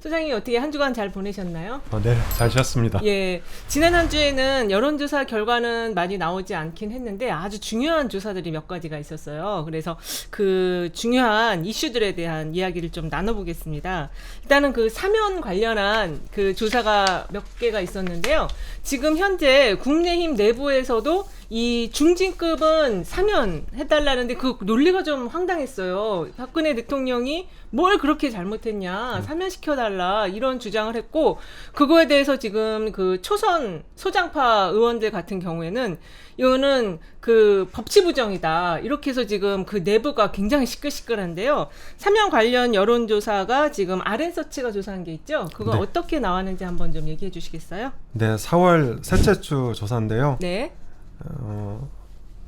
소장님 어떻게 한 주간 잘 보내셨나요? 네, 잘 쉬었습니다. 예, 지난 한 주에는 여론조사 결과는 많이 나오지 않긴 했는데 아주 중요한 조사들이 몇 가지가 있었어요. 그래서 그 중요한 이슈들에 대한 이야기를 좀 나눠보겠습니다. 일단은 그 사면 관련한 그 조사가 몇 개가 있었는데요. 지금 현재 국민의힘 내부에서도 이 중진급은 사면해달라는데 그 논리가 좀 황당했어요. 박근혜 대통령이 뭘 그렇게 잘못했냐, 사면시켜달라 이런 주장을 했고, 그거에 대해서 지금 그 초선 소장파 의원들 같은 경우에는 이거는 그 법치부정이다 이렇게 해서 지금 그 내부가 굉장히 시끌시끌한데요. 사면 관련 여론조사가 지금 RN서치가 조사한 게 있죠. 그거 네. 어떻게 나왔는지 한번 좀 얘기해 주시겠어요? 네, 4월 셋째 주 조사인데요. 네.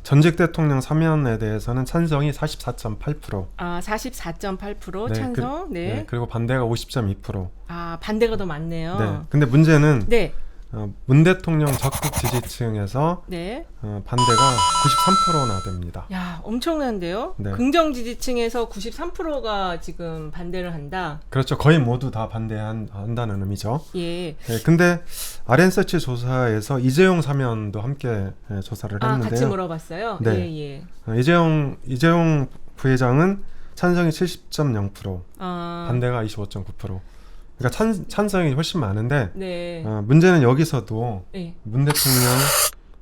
전직 대통령 사면에 대해서는 찬성이 44.8%. 아, 44.8% 네, 찬성. 네. 그리고 반대가 50.2%. 아, 반대가 더 많네요. 네. 근데 문제는 네. 문 대통령 적극 지지층에서 네. 반대가 93%나 됩니다. 야, 엄청난데요? 네. 긍정 지지층에서 93%가 지금 반대를 한다. 그렇죠. 거의 모두 다 반대한다는 의미죠. 예. 네, 근데 RN서치 조사에서 이재용 사면도 함께 조사를 아, 했는데요. 같이 물어봤어요? 네. 예, 예. 이재용 부회장은 찬성이 70.0%, 아, 반대가 25.9%. 그러니까 찬성이 훨씬 많은데 네. 문제는 여기서도 예. 문 대통령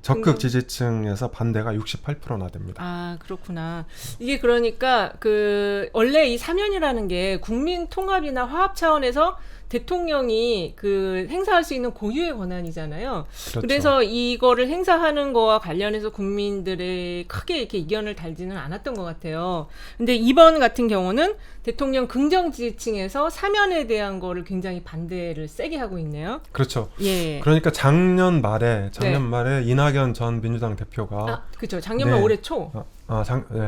적극 긍정- 지지층에서 반대가 68%나 됩니다. 아, 그렇구나. 이게 그러니까 그 원래 이 사면이라는 게 국민 통합이나 화합 차원에서 대통령이 그 행사할 수 있는 고유의 권한이잖아요. 그렇죠. 그래서 이거를 행사하는 거와 관련해서 국민들의 크게 이렇게 이견을 달지는 않았던 것 같아요. 근데 이번 같은 경우는 대통령 긍정 지지층에서 사면에 대한 거를 굉장히 반대를 세게 하고 있네요. 그렇죠. 예. 그러니까 작년 네. 말에 이낙연 전 민주당 대표가 아, 그렇죠. 작년 말 네. 올해 초.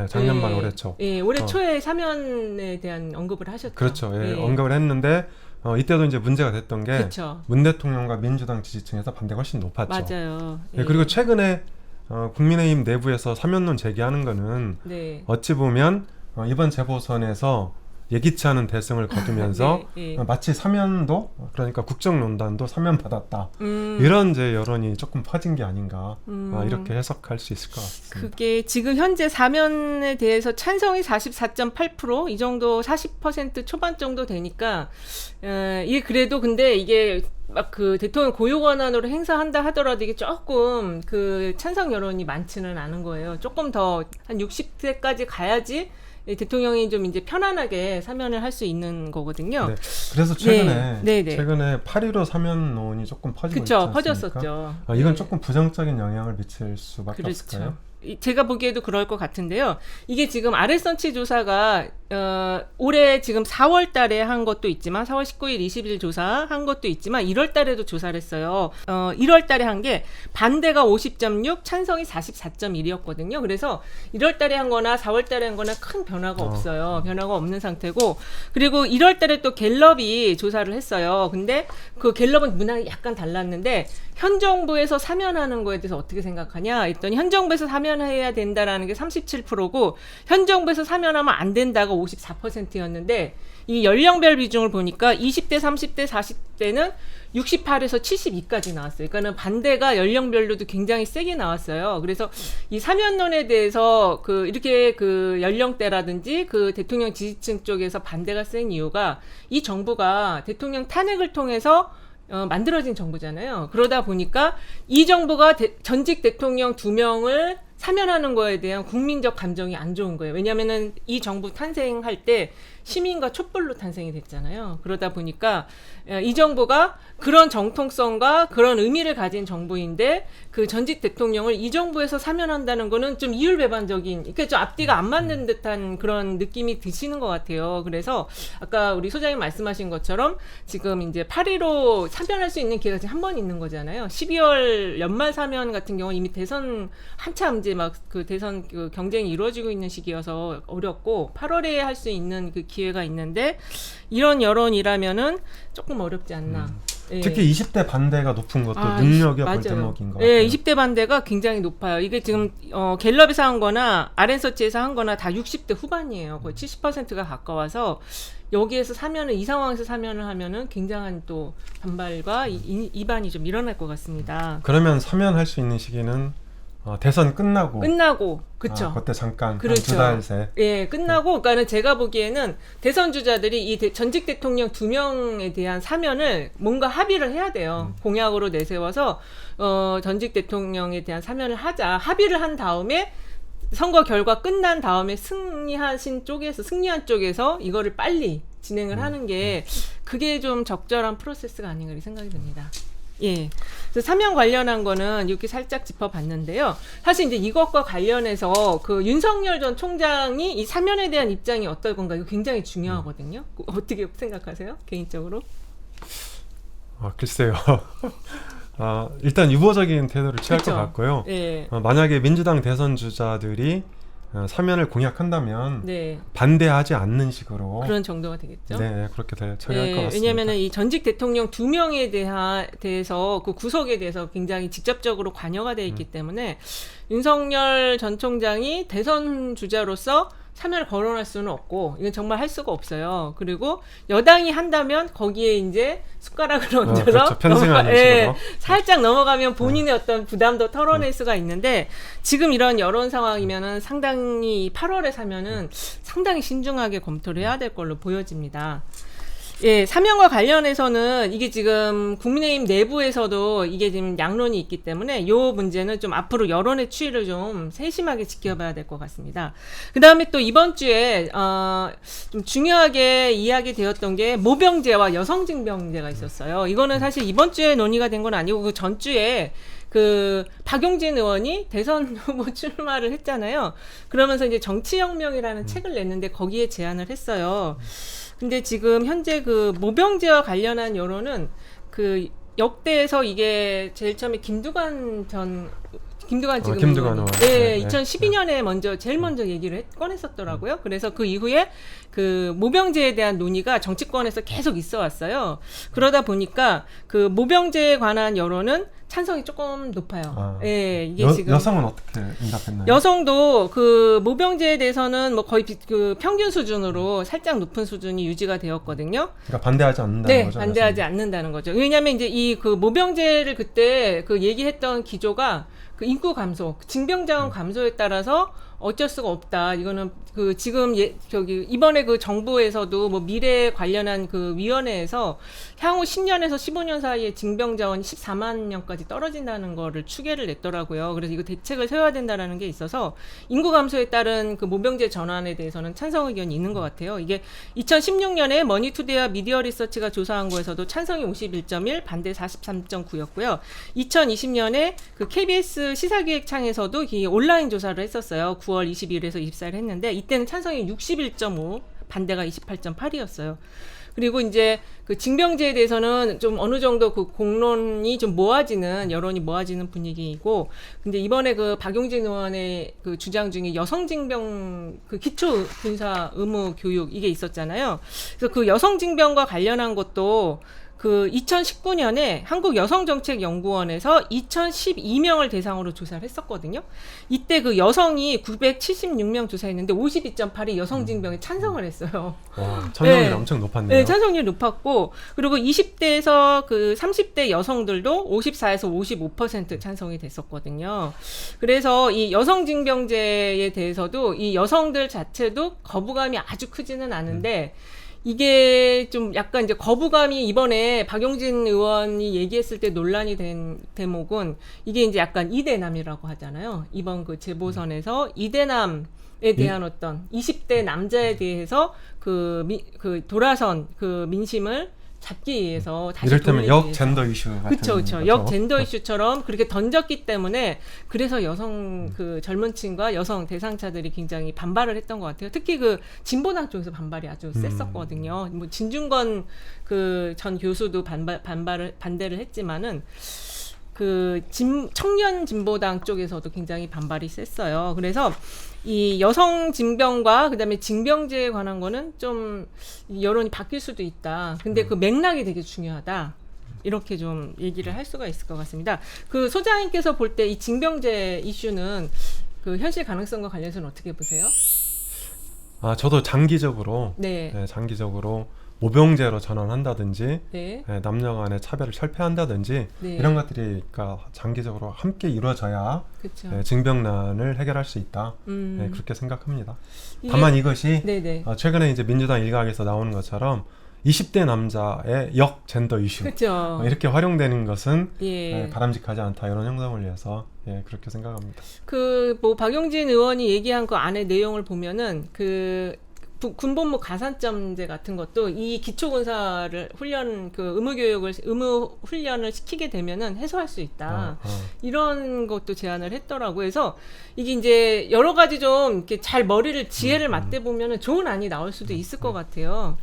작년 말 예. 올해 초. 예, 올해 어. 초에 사면에 대한 언급을 하셨죠. 그렇죠. 예, 예. 언급을 했는데 이때도 이제 문제가 됐던 게 그렇죠. 문 대통령과 민주당 지지층에서 반대가 훨씬 높았죠. 맞아요. 예, 그리고 최근에 국민의힘 내부에서 사면론 제기하는 거는 네. 어찌 보면 이번 재보선에서 예기치 않은 대승을 거두면서 네, 예. 마치 사면도 그러니까 국정농단도 사면받았다 음. 이런 이제 여론이 조금 퍼진 게 아닌가 음. 이렇게 해석할 수 있을 것 같습니다. 그게 지금 현재 사면에 대해서 찬성이 44.8%이 정도 40% 초반 정도 되니까 이게 그래도 근데 이게 막 그 대통령 고유 권한으로 행사한다 하더라도 이게 조금 그 찬성 여론이 많지는 않은 거예요. 조금 더 한 60세까지 가야지 이 대통령이 좀 이제 편안하게 사면을 할 수 있는 거거든요. 네, 그래서 최근에 네, 네. 8.15 사면론이 조금 퍼지고 있지 그쵸, 않습니까? 퍼졌었죠. 이건 네. 조금 부정적인 영향을 미칠 수밖에 없을까요? 그렇죠. 제가 보기에도 그럴 것 같은데요. 이게 지금 RN서치 조사가 올해 지금 4월 달에 한 것도 있지만 4월 19일, 20일 조사한 것도 있지만 1월 달에도 조사를 했어요. 1월 달에 한 게 반대가 50.6, 찬성이 44.1이었거든요. 그래서 1월 달에 한 거나 4월 달에 한 거나 큰 변화가 없어요. 변화가 없는 상태고, 그리고 1월 달에 또 갤럽이 조사를 했어요. 근데 그 갤럽은 문항이 약간 달랐는데 현 정부에서 사면하는 거에 대해서 어떻게 생각하냐 했더니 현 정부에서 사면해야 된다라는 게 37%고 현 정부에서 사면하면 안 된다가 54%였는데 이 연령별 비중을 보니까 20대, 30대, 40대는 68에서 72까지 나왔어요. 그러니까는 반대가 연령별로도 굉장히 세게 나왔어요. 그래서 이 사면론에 대해서 그 이렇게 그 연령대라든지 그 대통령 지지층 쪽에서 반대가 센 이유가 이 정부가 대통령 탄핵을 통해서 만들어진 정부잖아요. 그러다 보니까 이 정부가 전직 대통령 2명을 사면하는 거에 대한 국민적 감정이 안 좋은 거예요. 왜냐하면은 이 정부 탄생할 때 시민과 촛불로 탄생이 됐잖아요. 그러다 보니까 이 정부가 그런 정통성과 그런 의미를 가진 정부인데 그 전직 대통령을 이 정부에서 사면한다는 거는 좀 이율배반적인, 그러니까 좀 앞뒤가 안 맞는 듯한 그런 느낌이 드시는 것 같아요. 그래서 아까 우리 소장님 말씀하신 것처럼 지금 이제 8.15 사면할 수 있는 기회가 지금 한 번 있는 거잖아요. 12월 연말 사면 같은 경우 이미 대선 한참 이제 막 그 대선 그 경쟁이 이루어지고 있는 시기여서 어렵고 8월에 할 수 있는 그 기회가 있는데 이런 여론이라면은 조금 어렵지 않나. 예. 특히 20대 반대가 높은 것도 아, 눈여겨볼 맞아요. 대목인 것 같아요. 예, 20대 반대가 굉장히 높아요. 이게 지금 갤럽에서 한 거나 아랜서치에서 한 거나 다 60대 후반이에요. 거의 70%가 가까워서 여기에서 사면을 이 상황에서 사면을 하면은 굉장한 또 반발과 이반이 좀 일어날 것 같습니다. 그러면 사면할 수 있는 시기는 대선 끝나고 그쵸. 그때 잠깐 그렇죠. 한 2달 새. 예, 끝나고, 그러니까는 제가 보기에는 대선 주자들이 이 전직 대통령 2명에 대한 사면을 뭔가 합의를 해야 돼요. 공약으로 내세워서, 전직 대통령에 대한 사면을 하자. 합의를 한 다음에 선거 결과 끝난 다음에 승리한 쪽에서 이거를 빨리 진행을 하는 게 그게 좀 적절한 프로세스가 아닌가 이렇게 생각이 듭니다. 예. 그래서 사면 관련한 거는 이렇게 살짝 짚어봤는데요. 사실 이제 이것과 관련해서 그 윤석열 전 총장이 이 사면에 대한 입장이 어떨 건가 이거 굉장히 중요하거든요. 어떻게 생각하세요? 개인적으로? 글쎄요. 일단 유보적인 태도를 취할 그쵸? 것 같고요. 예. 만약에 민주당 대선 주자들이 사면을 공약한다면 네. 반대하지 않는 식으로 그런 정도가 되겠죠. 네, 그렇게 처리할 것 같습니다. 왜냐하면 이 전직 대통령 2명에 대해서 그 구속에 대해서 굉장히 직접적으로 관여가 되어 있기 때문에 윤석열 전 총장이 대선 주자로서 사면을 거론할 수는 없고 이건 정말 할 수가 없어요. 그리고 여당이 한다면 거기에 이제 숟가락을 얹어서 그렇죠. 편승하는 식으로. 살짝 넘어가면 본인의 어떤 부담도 털어낼 수가 있는데 지금 이런 여론 상황이면은 상당히 8월에 사면은 상당히 신중하게 검토를 해야 될 걸로 보여집니다. 예, 사면과 관련해서는 이게 지금 국민의힘 내부에서도 이게 지금 양론이 있기 때문에 이 문제는 좀 앞으로 여론의 추이를 좀 세심하게 지켜봐야 될 것 같습니다. 그 다음에 또 이번 주에 좀 중요하게 이야기되었던 게 모병제와 여성징병제가 있었어요. 이거는 사실 이번 주에 논의가 된 건 아니고 그 전주에 그 박용진 의원이 대선 후보 출마를 했잖아요. 그러면서 이제 정치혁명이라는 책을 냈는데 거기에 제안을 했어요. 근데 지금 현재 그 모병제와 관련한 여론은 그 역대에서 이게 제일 처음에 김두관 지금 김두관 의원. 네, 네, 2012년에 제일 먼저 얘기를 꺼냈었더라고요. 그래서 그 이후에 그 모병제에 대한 논의가 정치권에서 계속 있어 왔어요. 그러다 보니까 그 모병제에 관한 여론은 찬성이 조금 높아요. 예, 이게 지금 여성은 어떻게 응답했나요? 여성도 그 모병제에 대해서는 뭐 거의 그 평균 수준으로 살짝 높은 수준이 유지가 되었거든요. 그러니까 반대하지 않는다는 네, 거죠. 반대하지 않는다는 거죠. 왜냐하면 이제 이 그 모병제를 그때 그 얘기했던 기조가 그 인구 감소, 징병자원 감소에 따라서 어쩔 수가 없다. 이거는 그 지금 이번에 그 정부에서도 뭐 미래 관련한 그 위원회에서 향후 10년에서 15년 사이에 징병 자원이 14만 명까지 떨어진다는 거를 추계를 냈더라고요. 그래서 이거 대책을 세워야 된다라는 게 있어서 인구 감소에 따른 그 모병제 전환에 대해서는 찬성 의견이 있는 것 같아요. 이게 2016년에 머니투데이와 미디어 리서치가 조사한 거에서도 찬성이 51.1, 반대 43.9였고요. 2020년에 그 KBS 시사기획창에서도 이 온라인 조사를 했었어요. 9월 22일에서 24일 했는데 이때는 찬성이 61.5, 반대가 28.8이었어요. 그리고 이제 그 징병제에 대해서는 좀 어느 정도 그 공론이 좀 여론이 모아지는 분위기이고, 근데 이번에 그 박용진 의원의 그 주장 중에 여성징병 그 기초 군사 의무 교육 이게 있었잖아요. 그래서 그 여성징병과 관련한 것도 그 2019년에 한국여성정책연구원에서 2012명을 대상으로 조사를 했었거든요. 이때 그 여성이 976명 조사했는데 52.8이 여성징병에 찬성을 했어요. 와, 찬성률이 네. 엄청 높았네요. 네, 찬성률이 높았고, 그리고 20대에서 그 30대 여성들도 54에서 55% 찬성이 됐었거든요. 그래서 이 여성징병제에 대해서도 이 여성들 자체도 거부감이 아주 크지는 않은데, 이게 좀 약간 이제 거부감이 이번에 박용진 의원이 얘기했을 때 논란이 된 대목은 이게 이제 약간 이대남이라고 하잖아요. 이번 그 재보선에서 이대남에 대한 어떤 20대 남자에 대해서 그 돌아선 그 민심을 잡기 위해서 다시 이를테면 돌리기 역 젠더 이슈 같은 그렇죠. 거죠. 역 젠더 이슈처럼 그렇게 던졌기 때문에 그래서 여성 그 젊은 층과 여성 대상자들이 굉장히 반발을 했던 것 같아요. 특히 그 진보당 쪽에서 반발이 아주 셌었거든요. 뭐 진중권 그 전 교수도 반대를 했지만은 그 청년 진보당 쪽에서도 굉장히 반발이 셌어요. 그래서 이 여성 징병과 그다음에 징병제에 관한 거는 좀 여론이 바뀔 수도 있다. 근데 그 맥락이 되게 중요하다. 이렇게 좀 얘기를 할 수가 있을 것 같습니다. 그 소장님께서 볼 때 이 징병제 이슈는 그 현실 가능성과 관련해서는 어떻게 보세요? 저도 장기적으로 네. 장기적으로 모병제로 전환한다든지 네. 남녀 간의 차별을 철폐한다든지 네. 이런 것들이 그러니까 장기적으로 함께 이루어져야 그렇죠. 징병난을 해결할 수 있다. 그렇게 생각합니다. 다만 이것이 네네. 최근에 이제 민주당 일각에서 나오는 것처럼 20대 남자의 역 젠더 이슈 그렇죠. 이렇게 활용되는 것은 예. 바람직하지 않다 이런 형성을 위해서 그렇게 생각합니다. 그 뭐 박용진 의원이 얘기한 그 안에 내용을 보면은 그 군복무 가산점제 같은 것도 이 기초군사를 훈련 그 의무 훈련을 시키게 되면은 해소할 수 있다. 이런 것도 제안을 했더라고요. 그래서 이게 이제 여러 가지 좀 이렇게 잘 머리를 지혜를 맞대 보면은 좋은 안이 나올 수도 있을 것 같아요.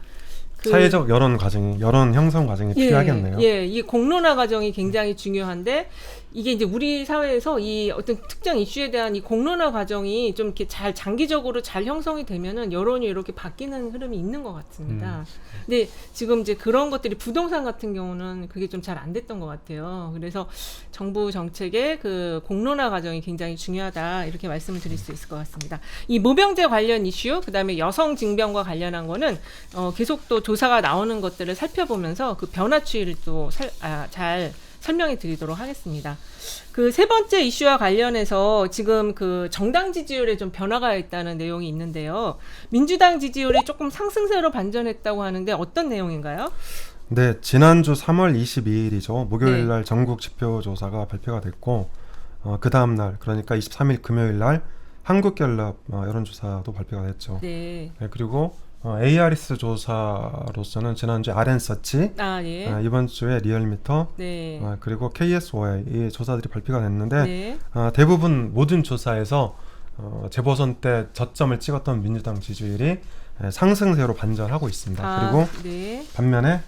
사회적 여론 형성 과정이 필요하겠네요. 예, 이 공론화 과정이 굉장히 중요한데 이게 이제 우리 사회에서 이 어떤 특정 이슈에 대한 이 공론화 과정이 좀 이렇게 잘 장기적으로 잘 형성이 되면은 여론이 이렇게 바뀌는 흐름이 있는 것 같습니다. 근데 지금 이제 그런 것들이 부동산 같은 경우는 그게 좀 잘 안 됐던 것 같아요. 그래서 정부 정책의 그 공론화 과정이 굉장히 중요하다 이렇게 말씀을 드릴 수 있을 것 같습니다. 이 모병제 관련 이슈, 그다음에 여성 징병과 관련한 거는 계속 또 조사가 나오는 것들을 살펴보면서 그 변화 추이를 또 잘 설명해 드리도록 하겠습니다. 그 세 번째 이슈와 관련해서 지금 그 정당 지지율에 좀 변화가 있다는 내용이 있는데요. 민주당 지지율이 조금 상승세로 반전했다고 하는데 어떤 내용인가요? 네, 지난주 3월 22일이죠. 목요일 날 네. 전국 지표 조사가 발표가 됐고 그 다음 날 그러니까 23일 금요일 날 한국갤럽 여론조사도 발표가 됐죠. 네. 그리고 ARS 조사로서는 지난주에 RN서치, 예. 이번 주에 리얼미터, 네. 그리고 KSOI 이 조사들이 발표가 됐는데 네. 대부분 모든 조사에서 재보선 때 저점을 찍었던 민주당 지지율이 상승세로 반전하고 있습니다. 그리고 네. 반면에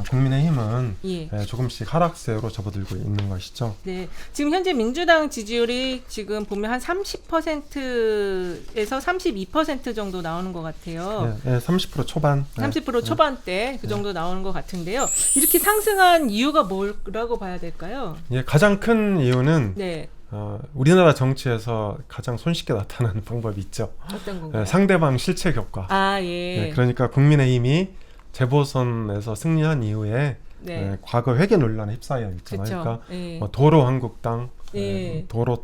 국민의힘은 예. 조금씩 하락세로 접어들고 있는 것이죠. 네. 지금 현재 민주당 지지율이 지금 보면 한 30%에서 32% 정도 나오는 것 같아요. 네, 30% 초반. 30% 초반대 그 정도 나오는 것 같은데요. 이렇게 상승한 이유가 뭐라고 봐야 될까요? 가장 큰 이유는 네. 우리나라 정치에서 가장 손쉽게 나타나는 방법이 있죠. 어떤 건가요? 상대방 실체 격과. 예. 그러니까 국민의힘이 재보선에서 승리한 이후에 네. 과거 회계 논란에 휩싸여 있잖아요. 그쵸. 그러니까 예. 도로 한국당, 예. 도로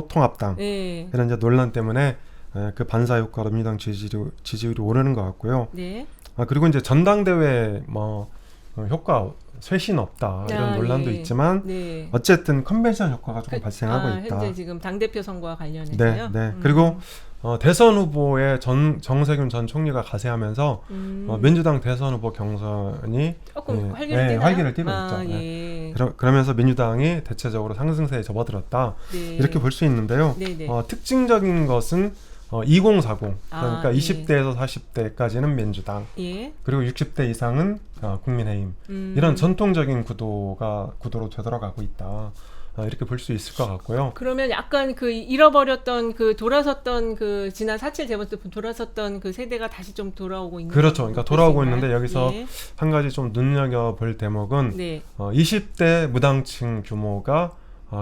통합당 예. 이런 이제 논란 때문에 그 반사 효과로 민주당 지지율이 오르는 것 같고요. 네. 그리고 이제 전당대회 효과 쇄신 없다 이런 논란도 예. 있지만 네. 어쨌든 컨벤션 효과가 조금 발생하고 있다. 현재 지금 당대표 선거와 관련해서요. 네. 그리고 대선 후보의 정세균 전 총리가 가세하면서 민주당 대선 후보 경선이 조금 활기를 띠나요? 활기를 띠고 있죠. 예. 그러면서 민주당이 대체적으로 상승세에 접어들었다. 네. 이렇게 볼 수 있는데요. 네네. 특징적인 것은 2040 그러니까 예. 20대에서 40대까지는 민주당 예. 그리고 60대 이상은 국민의힘 이런 전통적인 구도로 되돌아가고 있다. 이렇게 볼 수 있을 것 같고요. 그러면 약간 그 잃어버렸던 그 돌아섰던 그 지난 4.7 재벌 때 돌아섰던 그 세대가 다시 좀 돌아오고 있는 그렇죠. 그러니까 돌아오고 있는데 여기서 예. 한 가지 좀 눈여겨볼 대목은 네. 20대 무당층 규모가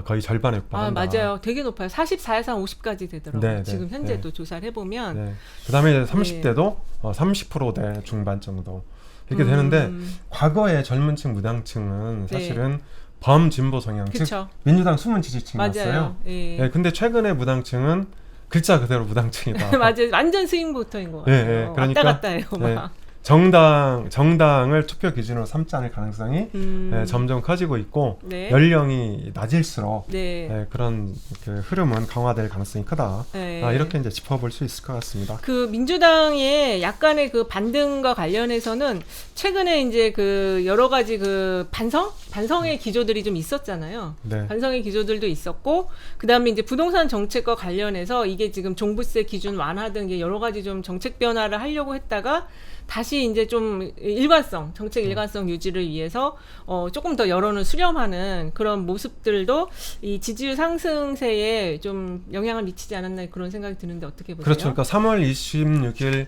거의 절반에 육박한다. 맞아요. 되게 높아요. 44에서 50까지 되더라고요. 네, 지금 현재 네. 또 조사를 해보면. 그다음에 30대도 30%대 중반 정도 이렇게 되는데 과거의 젊은층 무당층은 사실은 범진보 성향, 그쵸. 즉 민주당 숨은 지지층이었어요. 맞아요. 예. 근데 최근에 무당층은 글자 그대로 무당층이다. 맞아요. 완전 스윙보터인 것 같아요. 그러니까, 왔다 갔다 해요. 막. 정당을 투표 기준으로 삼지 않을 가능성이 점점 커지고 있고 네. 연령이 낮을수록 네. 그런 그 흐름은 강화될 가능성이 크다. 네. 이렇게 이제 짚어볼 수 있을 것 같습니다. 그 민주당의 약간의 그 반등과 관련해서는 최근에 이제 그 여러 가지 그 반성의 기조들이 좀 있었잖아요. 네. 반성의 기조들도 있었고, 그 다음에 이제 부동산 정책과 관련해서 이게 지금 종부세 기준 완화 등 여러 가지 좀 정책 변화를 하려고 했다가 다시 이제 좀 정책 일관성 유지를 위해서 조금 더 여론을 수렴하는 그런 모습들도 이 지지율 상승세에 좀 영향을 미치지 않았나 그런 생각이 드는데 어떻게 보세요? 그렇죠. 그러니까 3월 26일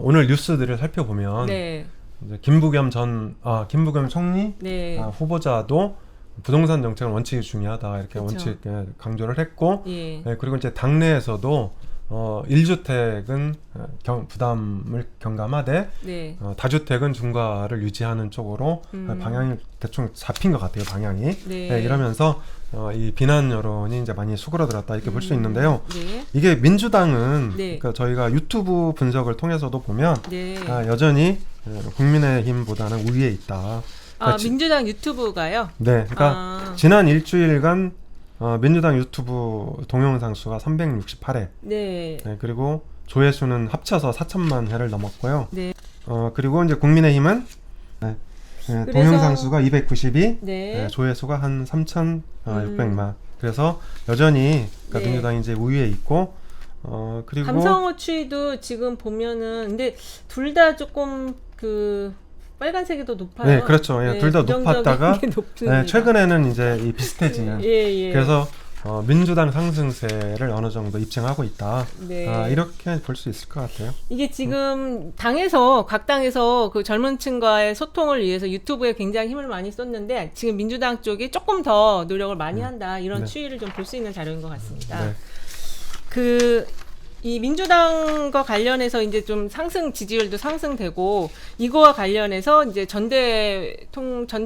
오늘 뉴스들을 살펴보면 네. 이제 김부겸 총리 네. 후보자도 부동산 정책은 원칙이 중요하다 이렇게 그쵸. 원칙 강조를 했고, 예. 그리고 이제 당내에서도 1주택은 부담을 경감하되 네. 다주택은 중과를 유지하는 쪽으로 방향이 대충 잡힌 것 같아요. 방향이. 네. 이러면서 이 비난 여론이 이제 많이 수그러들었다 이렇게 볼 수 있는데요. 네. 이게 민주당은 네. 그러니까 저희가 유튜브 분석을 통해서도 보면 네. 여전히 국민의힘보다는 우위에 있다. 그러니까 민주당 유튜브가요? 네, 그러니까 지난 일주일간 민주당 유튜브 동영상 수가 368회. 네. 그리고 조회수는 합쳐서 4천만 회를 넘었고요. 네. 그리고 이제 국민의힘은 동영상 수가 292, 네. 조회수가 한 3,600만. 그래서 여전히 그러니까 네. 민주당이 이제 우위에 있고, 그리고 감성어추위도 지금 보면은 근데 둘 다 조금 그 빨간색이 더 높아요. 네, 그렇죠. 둘 다 높았다가 최근에는 이제 이 비슷해지는. 예. 그래서 민주당 상승세를 어느 정도 입증하고 있다. 네. 이렇게 볼 수 있을 것 같아요. 이게 지금 각 당에서 그 젊은 층과의 소통을 위해서 유튜브에 굉장히 힘을 많이 썼는데 지금 민주당 쪽이 조금 더 노력을 많이 한다. 이런 네. 추이를 좀 볼 수 있는 자료인 것 같습니다. 네. 이 민주당과 관련해서 이제 좀 상승 지지율도 이거와 관련해서 이제 전대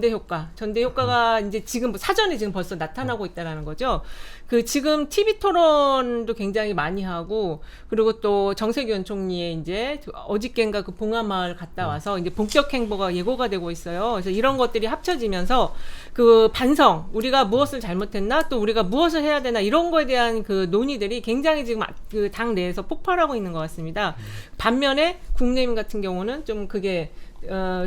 효과가 이제 지금 사전에 지금 벌써 나타나고 있다라는 거죠. 그 지금 TV 토론도 굉장히 많이 하고 그리고 또 정세균 총리의 이제 어저께인가 그 봉하마을 갔다 와서 이제 본격 행보가 예고가 되고 있어요. 그래서 이런 것들이 합쳐지면서 그 반성, 우리가 무엇을 잘못했나 또 우리가 무엇을 해야 되나 이런 거에 대한 그 논의들이 굉장히 지금 그 당 내에서 폭발하고 있는 것 같습니다. 반면에 국민의힘 같은 경우는 좀 그게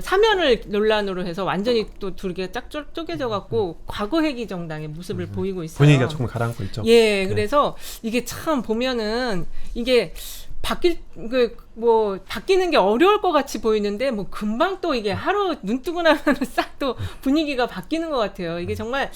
사면을 논란으로 해서 완전히 또 두 개가 쫙 쪼개져 갖고 과거 회기 정당의 모습을 보이고 있어요. 분위기가 조금 가라앉고 있죠. 예, 그래서 이게 참 보면은 이게 바뀌는 게 어려울 것 같이 보이는데 뭐 금방 또 이게 하루 눈 뜨고 나면 싹 또 분위기가 바뀌는 것 같아요. 이게 정말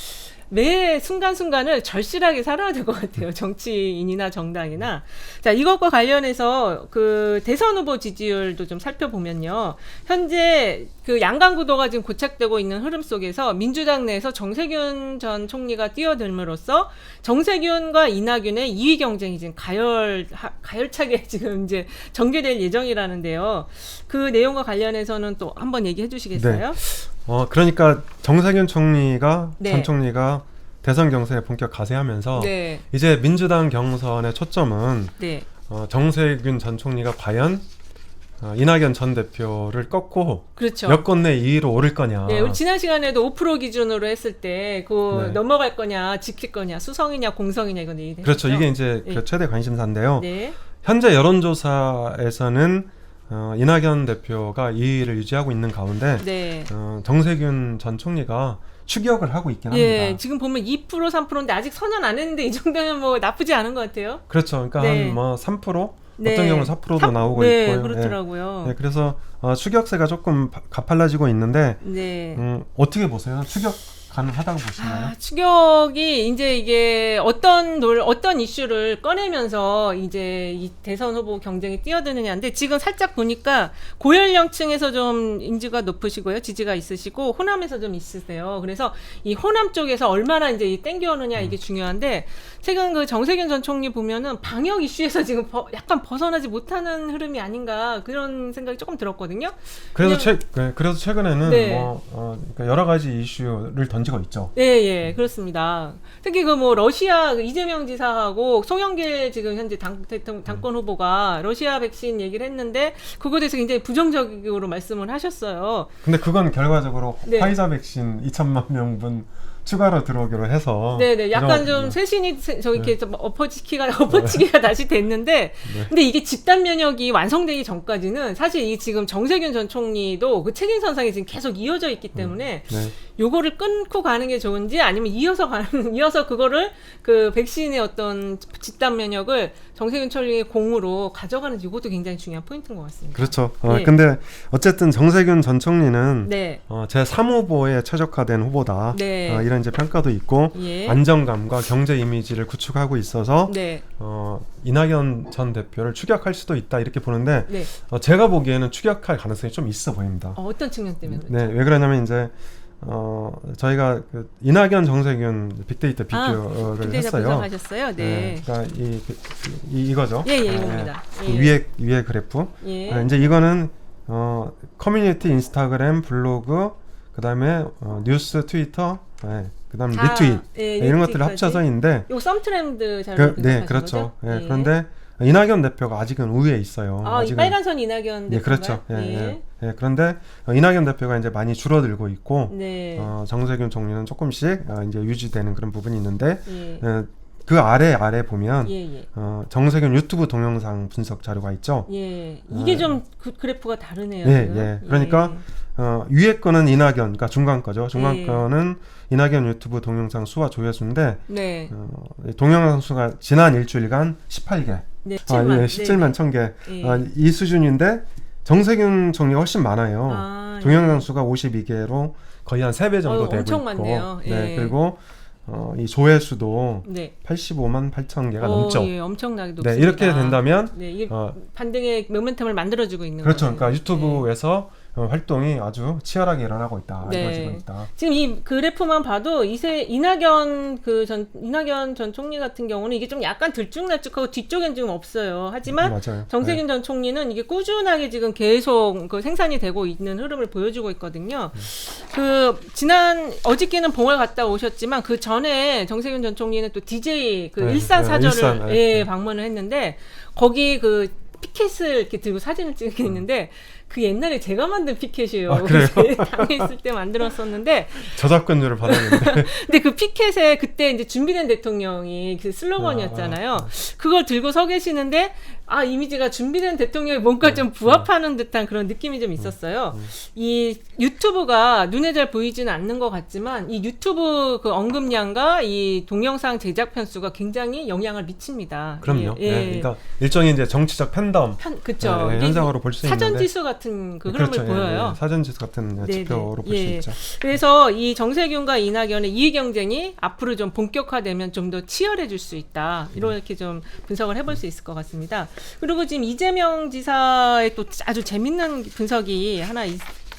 매 순간순간을 절실하게 살아야 될 것 같아요. 정치인이나 정당이나. 자, 이것과 관련해서 그 대선 후보 지지율도 좀 살펴보면요. 현재 그 양강 구도가 지금 고착되고 있는 흐름 속에서 민주당 내에서 정세균 전 총리가 뛰어들므로써 정세균과 이낙윤의 2위 경쟁이 지금 가열차게 지금 이제 전개될 예정이라는데요. 그 내용과 관련해서는 또 한번 얘기해 주시겠어요? 네. 그러니까 정세균 총리가 네. 전 총리가 대선 경선에 본격 가세하면서 네. 이제 민주당 경선의 초점은 네. 정세균 전 총리가 과연 이낙연 전 대표를 꺾고 그렇죠. 여권 내 2위로 오를 거냐. 네, 지난 시간에도 5% 기준으로 했을 때 네. 넘어갈 거냐, 지킬 거냐, 수성이냐, 공성이냐 이건 얘기했죠. 그렇죠. 이게 이제 네. 그 최대 관심사인데요. 네. 현재 여론조사에서는 이낙연 대표가 2위를 유지하고 있는 가운데 네. 정세균 전 총리가 추격을 하고 있긴 예, 합니다. 지금 보면 2% 3%인데 아직 선언 안 했는데 이 정도면 뭐 나쁘지 않은 것 같아요. 그렇죠. 그러니까 네. 한 뭐 3%? 네. 어떤 경우는 4%도 나오고 네, 있고요. 그렇더라고요. 네, 그래서 추격세가 조금 가팔라지고 있는데 네. 어떻게 보세요? 추격 가능하다고 보시나요? 추격이 이제 이게 어떤 이슈를 꺼내면서 이제 이 대선 후보 경쟁이 뛰어드느냐인데 지금 살짝 보니까 고연령층에서 좀 인지가 높으시고요, 지지가 있으시고 호남에서 좀 있으세요. 그래서 이 호남 쪽에서 얼마나 이제 땡겨오느냐 이게 중요한데 최근 그 정세균 전 총리 보면은 방역 이슈에서 지금 약간 벗어나지 못하는 흐름이 아닌가 그런 생각이 조금 들었거든요. 그래서 최근에는 네. 그러니까 여러 가지 이슈를 던지고 있죠. 예, 그렇습니다. 특히 그 뭐 러시아 이재명 지사하고 송영길 지금 현재 당권 후보가 러시아 백신 얘기를 했는데 그거에 대해서 굉장히 부정적으로 말씀을 하셨어요. 근데 그건 결과적으로 네. 화이자 백신 2천만 명분 추가로 들어오기로 해서 네네, 약간 좀 쇄신이 이렇게 좀 엎어치기가 다시 됐는데, 근데 이게 집단 면역이 완성되기 전까지는 사실 이 지금 정세균 전 총리도 그 책임 선상에 지금 계속 이어져 있기 때문에 네. 요거를 끊고 가는 게 좋은지 아니면 이어서 그거를 그 백신의 어떤 집단 면역을 정세균 총리의 공으로 가져가는지 이것도 굉장히 중요한 포인트인 것 같습니다. 그렇죠. 네. 근데 어쨌든 정세균 전 총리는 네. 제 3후보에 최적화된 후보다. 네. 이런 있다는 이제 평가도 있고 예. 안정감과 경제 이미지를 구축하고 있어서 네. 이낙연 전 대표를 추격할 수도 있다 이렇게 보는데 네. 제가 보기에는 추격할 가능성이 좀 있어 보입니다. 어떤 측면 때문에 그렇죠? 네, 왜 그러냐면 이제 저희가 그 이낙연 정세균 빅데이터 비교를 빅데이터 했어요. 분석하셨어요? 네. 그러니까 이거죠. 예, 이겁니다. 예. 위에 그래프. 예. 이제 이거는 커뮤니티, 인스타그램, 블로그, 그다음에 뉴스, 트위터, 그다음 리트윗 이런 것들을 합쳐서인데 요 썸트렌드 자료 네, 그렇죠. 그런데 이낙연 대표가 아직은 우위에 있어요. 이 아직은, 빨간 선 이낙연 대표가. 그렇죠. 그런데 이낙연 대표가 이제 많이 줄어들고 있고 네. 정세균 총리는 조금씩 이제 유지되는 그런 부분이 있는데 예. 그 아래 보면 예. 정세균 유튜브 동영상 분석 자료가 있죠. 예. 이게 좀 그래프가 다르네요. 예. 그러니까 위에 거는 이낙연, 그러니까 중간 거죠. 중간 예. 거는 이낙연 유튜브 동영상 수와 조회수인데 네. 동영상 수가 지난 일주일간 18개. 네. 17만 1000개. 예. 이 수준인데 정세균 총리가 훨씬 많아요. 동영상 수가 52개로 거의 한 3배 정도 되고 엄청 있고. 많네요. 예. 네. 그리고 이 조회수도 네. 85만 8천 개가 넘죠. 예, 엄청나게 높습니다. 네, 이렇게 된다면 이게 반등의 모멘텀을 만들어주고 있는 그렇죠. 거예요. 그러니까 유튜브에서 활동이 아주 치열하게 일어나고 있다. 이루어지고 있다. 지금 이 그래프만 봐도 이낙연 전 총리 같은 경우는 이게 좀 약간 들쭉날쭉하고 뒤쪽엔 지금 없어요. 하지만 맞아요. 정세균 전 총리는 이게 꾸준하게 지금 계속 그 생산이 되고 있는 흐름을 보여주고 있거든요. 어저께는 봉을 갔다 오셨지만 그 전에 정세균 전 총리는 또 DJ 일산 사저를 방문을 했는데 거기 그 피켓을 이렇게 들고 사진을 찍게 있는데 그 옛날에 제가 만든 피켓이에요. 그래요? 당에 있을 때 만들었었는데 저작권료를 받았는데. 근데 그 피켓에 그때 이제 준비된 대통령이 그 슬로건이었잖아요. 그걸 들고 서 계시는데 이미지가 준비된 대통령이 뭔가 좀 부합하는 듯한 그런 느낌이 좀 있었어요. 이 유튜브가 눈에 잘 보이지는 않는 것 같지만 이 유튜브 그 언급량과 이 동영상 제작 편수가 굉장히 영향을 미칩니다. 그럼요. 그러니까 일종의 이제 정치적 팬덤 그렇죠. 현상으로 볼 수 있는데 사전지수 같은 그 흐름을 보여요. 사전지수 같은 지표로 볼 수 있죠. 그래서 이 정세균과 이낙연의 이해 경쟁이 앞으로 좀 본격화되면 좀 더 치열해질 수 있다. 이렇게 좀 분석을 해볼 수 있을 것 같습니다. 그리고 지금 이재명 지사의 또 아주 재밌는 분석이 하나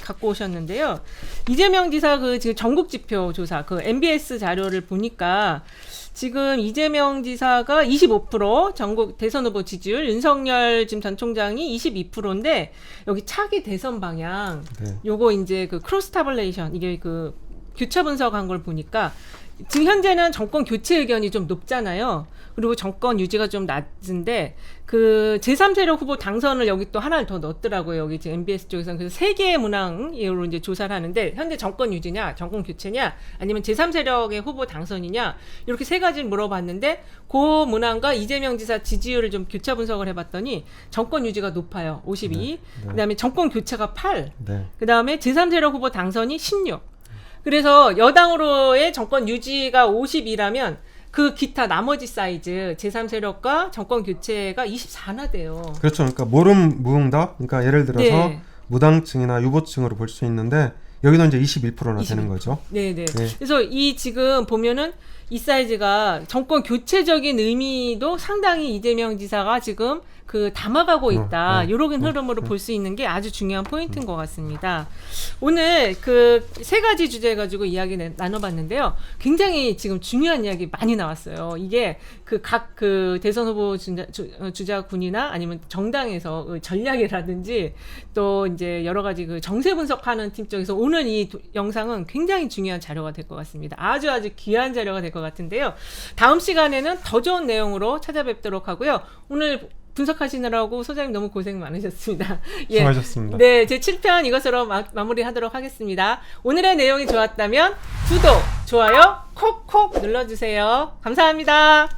갖고 오셨는데요. 이재명 지사 지금 전국 지표 조사 MBS 자료를 보니까 지금 이재명 지사가 25% 전국 대선 후보 지지율, 윤석열 지금 전 총장이 22%인데 여기 차기 대선 방향 요거 이제 크로스 타블레이션 이게 교차 분석한 걸 보니까 지금 현재는 정권 교체 의견이 좀 높잖아요. 그리고 정권 유지가 좀 낮은데 제3세력 후보 당선을 여기 또 하나를 더 넣었더라고요. 여기 지금 MBS 쪽에서는 그래서 3개의 문항으로 이제 조사를 하는데 현재 정권 유지냐, 정권 교체냐, 아니면 제3세력의 후보 당선이냐 이렇게 3가지를 물어봤는데 그 문항과 이재명 지사 지지율을 좀 교차 분석을 해봤더니 정권 유지가 높아요. 52. 그다음에 정권 교체가 8. 그다음에 제3세력 후보 당선이 16. 그래서 여당으로의 정권 유지가 52라면 그 기타 나머지 사이즈 제3세력과 정권 교체가 24나 돼요. 그렇죠. 그러니까 모름 무응답. 그러니까 예를 들어서 무당층이나 유보층으로 볼 수 있는데 여기도 이제 21%나 되는 거죠. 네네. 그래서 이 지금 보면은 이 사이즈가 정권 교체적인 의미도 상당히 이재명 지사가 지금 담아가고 있다. 이런 흐름으로 볼 수 있는 게 아주 중요한 포인트인 것 같습니다. 오늘 3가지 주제 가지고 이야기 나눠봤는데요. 굉장히 지금 중요한 이야기 많이 나왔어요. 이게 각 대선 후보 주자군이나 아니면 정당에서 전략이라든지 또 이제 여러 가지 정세 분석하는 팀 쪽에서 오늘 이 영상은 굉장히 중요한 자료가 될 것 같습니다. 아주 귀한 자료가 될 것 같은데요. 다음 시간에는 더 좋은 내용으로 찾아뵙도록 하고요. 오늘 분석하시느라고 소장님 너무 고생 많으셨습니다. 수고하셨습니다. 네, 제 7편 이것으로 마무리하도록 하겠습니다. 오늘의 내용이 좋았다면 구독, 좋아요 콕콕 눌러주세요. 감사합니다.